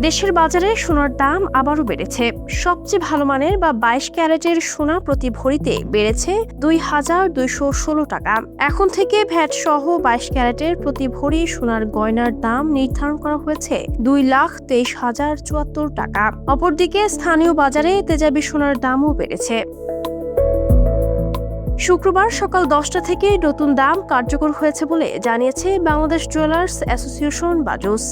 দেশের বাজারে সোনার দাম আবারও বেড়েছে। সবচেয়ে ভালো মানের বা 22 ক্যারেটের সোনা প্রতি ভরিতে বেড়েছে 2,216 টাকা। এখন থেকে ভ্যাট সহ 22 ক্যারেটের প্রতি ভরি সোনার গয়নার দাম নির্ধারণ করা হয়েছে 2,23,074 টাকা। অপরদিকে স্থানীয় বাজারে তেজাবি সোনার দামও বেড়েছে। শুক্রবার সকাল 10টা থেকে নতুন দাম কার্যকর হয়েছে বলে জানিয়েছে বাংলাদেশ জুয়েলার্স অ্যাসোসিয়েশন বাজুস।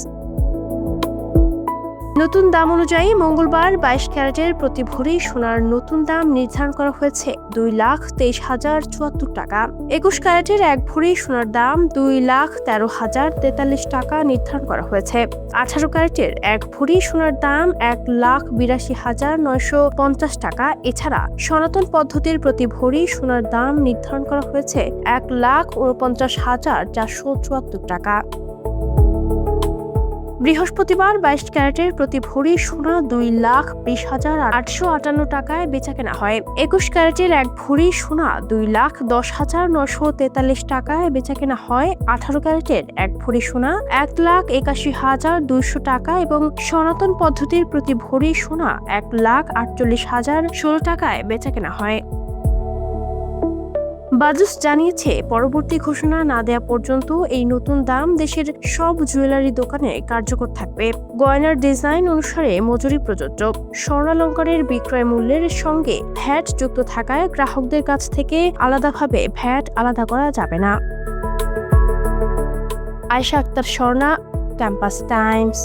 নতুন দাম অনুযায়ী মঙ্গলবার 22 ক্যারেটের প্রতি ভরি সোনার নতুন দাম নির্ধারণ করা হয়েছে 2,23,074 টাকা। 21 ক্যারেটের এক ভরি সোনার দাম 2,13,043 টাকা নির্ধারণ করা হয়েছে। 18 ক্যারেটের এক ভরি সোনার দাম 1,82,950 টাকা। এছাড়া সনাতন পদ্ধতির প্রতি ভরি সোনার দাম নির্ধারণ করা হয়েছে 1,49,474 টাকা। বৃহস্পতিবার 22 ক্যারেটের প্রতি ভরি সোনা 2,20,858 টাকায় বেচাকেনা হয়। 21 ক্যারেটের এক ভরি সোনা 2,10,943 টাকায় বেচাকেনা হয়। 18 ক্যারেটের এক ভরি সোনা 1,81,200 টাকা এবং সনাতন পদ্ধতির প্রতি ভরি সোনা 1,48,016 টাকায় বেচাকেনা হয়। বাজুস জানিয়েছে, পরবর্তী ঘোষণা না দেয়া পর্যন্ত এই নতুন দাম দেশের সব জুয়েলারি দোকানে কার্যকর থাকবে। গয়নার ডিজাইন অনুসারে মজুরি প্রযোজ্য। স্বর্ণালংকারের বিক্রয় মূল্যের সঙ্গে ভ্যাট যুক্ত থাকায় গ্রাহকদের কাছ থেকে আলাদাভাবে ভ্যাট আলাদা করা যাবে না। Ayesha Akter, Swarna, Campus Times.